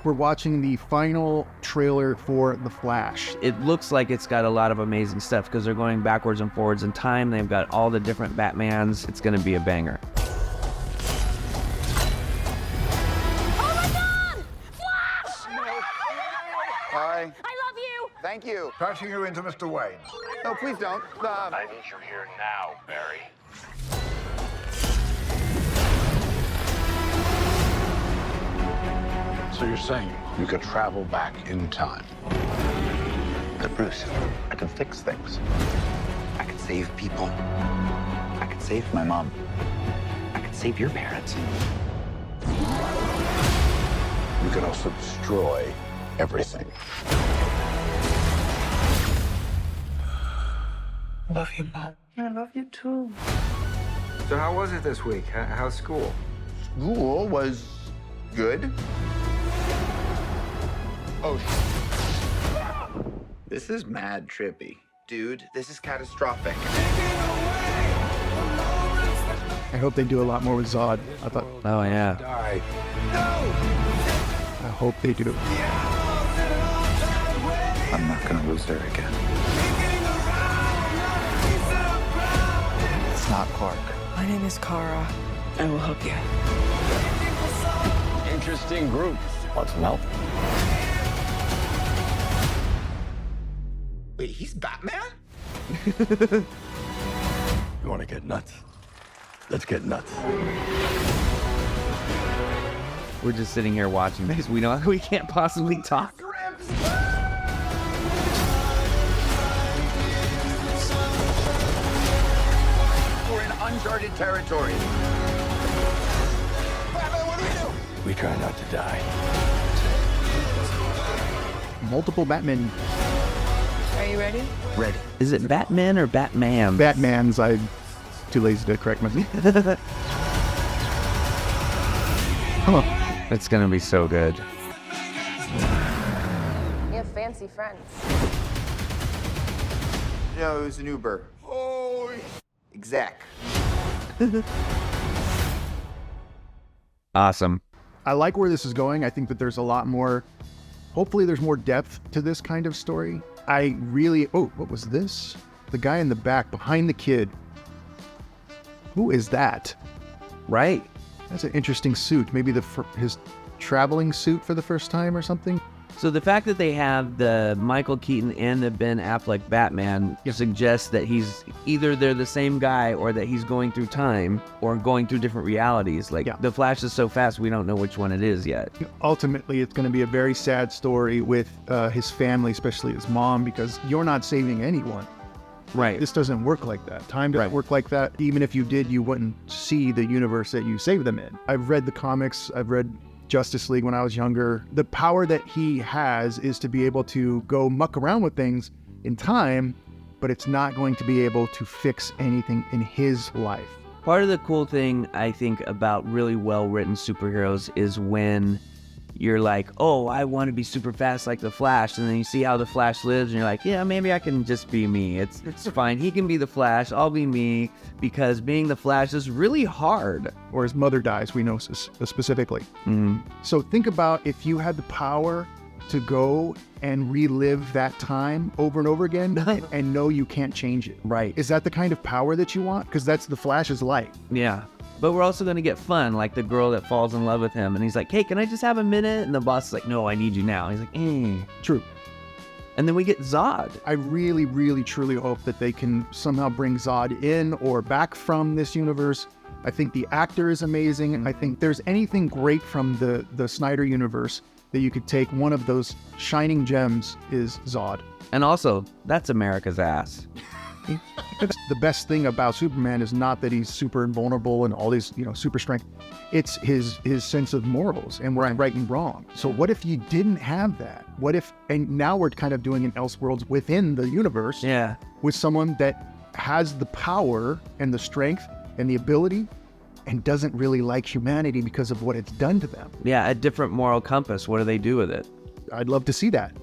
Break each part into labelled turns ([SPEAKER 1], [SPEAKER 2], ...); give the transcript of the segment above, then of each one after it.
[SPEAKER 1] We're watching the final trailer for The Flash.
[SPEAKER 2] It looks like it's got a lot of amazing stuff because they're going backwards and forwards in time. They've got all the different Batmans. It's going to be a banger.
[SPEAKER 3] Oh my God! Flash!
[SPEAKER 4] Hi.
[SPEAKER 3] I love you!
[SPEAKER 4] Thank you.
[SPEAKER 5] Patching you into Mr. Wayne.
[SPEAKER 4] No, please don't.
[SPEAKER 6] I need you here now, Barry.
[SPEAKER 5] So you're saying you could travel back in time?
[SPEAKER 4] But Bruce, I can fix things. I can save people. I can save my mom. I can save your parents.
[SPEAKER 5] You could also destroy everything.
[SPEAKER 4] I love you, Mom. I love you too.
[SPEAKER 7] So how was it this week? How's school?
[SPEAKER 4] School was good. Oh, this is mad trippy. Dude, this is catastrophic.
[SPEAKER 1] I hope they do a lot more with Zod.
[SPEAKER 2] Oh, yeah.
[SPEAKER 5] Die.
[SPEAKER 1] I hope they do.
[SPEAKER 4] I'm not gonna lose her again. It's not Clark.
[SPEAKER 8] My name is Kara. I will help you.
[SPEAKER 5] Interesting group. Want some help?
[SPEAKER 4] Wait, he's Batman?
[SPEAKER 5] You want to get nuts? Let's get nuts.
[SPEAKER 2] We're just sitting here watching this. We can't possibly talk.
[SPEAKER 4] We're in uncharted territory. Batman, what do we do?
[SPEAKER 5] We try not to die.
[SPEAKER 1] Multiple Batman.
[SPEAKER 8] Are you ready?
[SPEAKER 4] Ready.
[SPEAKER 2] Is it Batman or Batman?
[SPEAKER 1] Batmans, I'm too lazy to correct myself. Huh.
[SPEAKER 2] It's going to be so good.
[SPEAKER 3] You have fancy friends.
[SPEAKER 4] No, it was an Uber. Oh, exec.
[SPEAKER 2] Awesome.
[SPEAKER 1] I like where this is going. I think that there's a lot more, hopefully there's more depth to this kind of story. Oh, what was this? The guy in the back behind the kid. Who is that?
[SPEAKER 2] Right.
[SPEAKER 1] That's an interesting suit. Maybe his traveling suit for the first time or something.
[SPEAKER 2] So the fact that they have the Michael Keaton and the Ben Affleck Batman suggests that they're the same guy or that he's going through time or going through different realities. The Flash is so fast we don't know which one it is yet.
[SPEAKER 1] Ultimately, it's going to be a very sad story with his family, especially his mom, because you're not saving anyone.
[SPEAKER 2] Right.
[SPEAKER 1] This doesn't work like that. Time doesn't work like that. Even if you did, you wouldn't see the universe that you saved them in. I've read the comics. I've read Justice League when I was younger. The power that he has is to be able to go muck around with things in time, but it's not going to be able to fix anything in his life.
[SPEAKER 2] Part of the cool thing, I think, about really well-written superheroes is when you're like, oh, I want to be super fast like the Flash, and then you see how the Flash lives, and you're like, yeah, maybe I can just be me. It's fine. He can be the Flash. I'll be me, because being the Flash is really hard.
[SPEAKER 1] Or his mother dies, we know specifically. So think about if you had the power to go and relive that time over and over again and know you can't change it.
[SPEAKER 2] Right.
[SPEAKER 1] Is that the kind of power that you want? Because that's the Flash's life.
[SPEAKER 2] Yeah. But we're also going to get fun, like the girl that falls in love with him. And he's like, hey, can I just have a minute? And the boss is like, no, I need you now. And he's like,
[SPEAKER 1] True.
[SPEAKER 2] And then we get Zod.
[SPEAKER 1] I really, really, truly hope that they can somehow bring Zod in or back from this universe. I think the actor is amazing. I think there's anything great from the Snyder universe that you could take. One of those shining gems is Zod.
[SPEAKER 2] And also, that's America's ass.
[SPEAKER 1] The best thing about Superman is not that he's super invulnerable and all these, super strength. It's his sense of morals and right and wrong. So what if you didn't have that? What if, and now we're kind of doing an Elseworlds within the universe with someone that has the power and the strength and the ability and doesn't really like humanity because of what it's done to them.
[SPEAKER 2] Yeah, a different moral compass. What do they do with it?
[SPEAKER 1] I'd love to see that.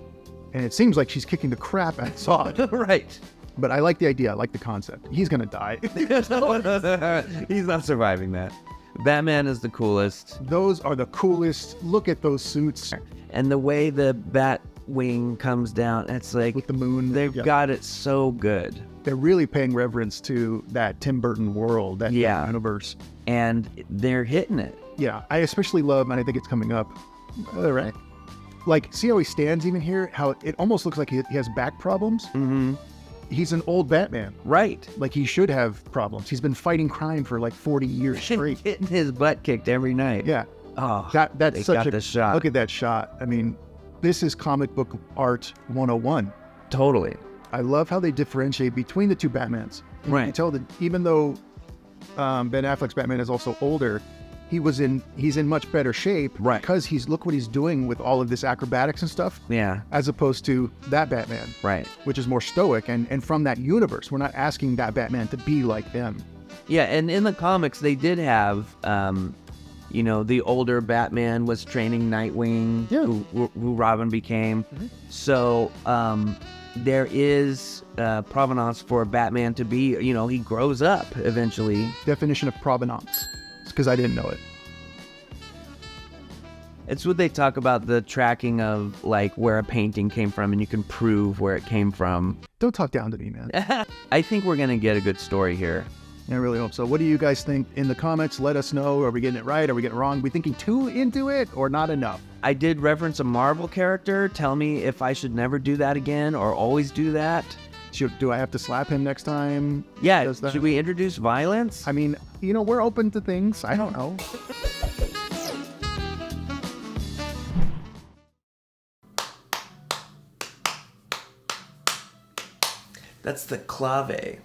[SPEAKER 1] And it seems like she's kicking the crap out of Zod.
[SPEAKER 2] Right.
[SPEAKER 1] But I like the idea. I like the concept. He's going to die.
[SPEAKER 2] He's not surviving that. Batman is the coolest.
[SPEAKER 1] Those are the coolest. Look at those suits
[SPEAKER 2] And the way the bat wing comes down, it's like
[SPEAKER 1] with the moon.
[SPEAKER 2] they've
[SPEAKER 1] Yeah.
[SPEAKER 2] got it so good.
[SPEAKER 1] They're really paying reverence to that Tim Burton world, that
[SPEAKER 2] Yeah.
[SPEAKER 1] universe.
[SPEAKER 2] And they're hitting it.
[SPEAKER 1] Yeah, I especially love, and I think it's coming up. All right. Like, see how he stands even here? How it almost looks like he has back problems.
[SPEAKER 2] Mm-hmm.
[SPEAKER 1] He's an old Batman.
[SPEAKER 2] Right.
[SPEAKER 1] Like, he should have problems. He's been fighting crime for like 40 years straight.
[SPEAKER 2] Getting his butt kicked every night.
[SPEAKER 1] Yeah.
[SPEAKER 2] Oh,
[SPEAKER 1] That's
[SPEAKER 2] they
[SPEAKER 1] such
[SPEAKER 2] got
[SPEAKER 1] a
[SPEAKER 2] the shot.
[SPEAKER 1] Look at that shot. I mean, this is comic book art 101.
[SPEAKER 2] Totally.
[SPEAKER 1] I love how they differentiate between the two Batmans. You
[SPEAKER 2] Right.
[SPEAKER 1] can tell that even though Ben Affleck's Batman is also older, he's in much better shape.
[SPEAKER 2] Right.
[SPEAKER 1] Because look what he's doing with all of this acrobatics and stuff,
[SPEAKER 2] Yeah.
[SPEAKER 1] as opposed to that Batman,
[SPEAKER 2] Right.
[SPEAKER 1] which is more stoic and from that universe. We're not asking that Batman to be like them.
[SPEAKER 2] Yeah, and in the comics, they did have, the older Batman was training Nightwing,
[SPEAKER 1] Yeah.
[SPEAKER 2] who Robin became. So there is provenance for Batman to be, he grows up eventually.
[SPEAKER 1] Definition of provenance, because I didn't know it.
[SPEAKER 2] It's what they talk about, the tracking of like where a painting came from, and you can prove where it came from.
[SPEAKER 1] Don't talk down to me, man.
[SPEAKER 2] I think we're going to get a good story here.
[SPEAKER 1] I really hope so. What do you guys think in the comments? Let us know. Are we getting it right? Are we getting it wrong? Are we thinking too into it or not enough?
[SPEAKER 2] I did reference a Marvel character. Tell me if I should never do that again or always do that.
[SPEAKER 1] Do I have to slap him next time?
[SPEAKER 2] Yeah,
[SPEAKER 1] Does that-
[SPEAKER 2] should we introduce violence?
[SPEAKER 1] I mean, we're open to things. I don't know.
[SPEAKER 2] That's the clave.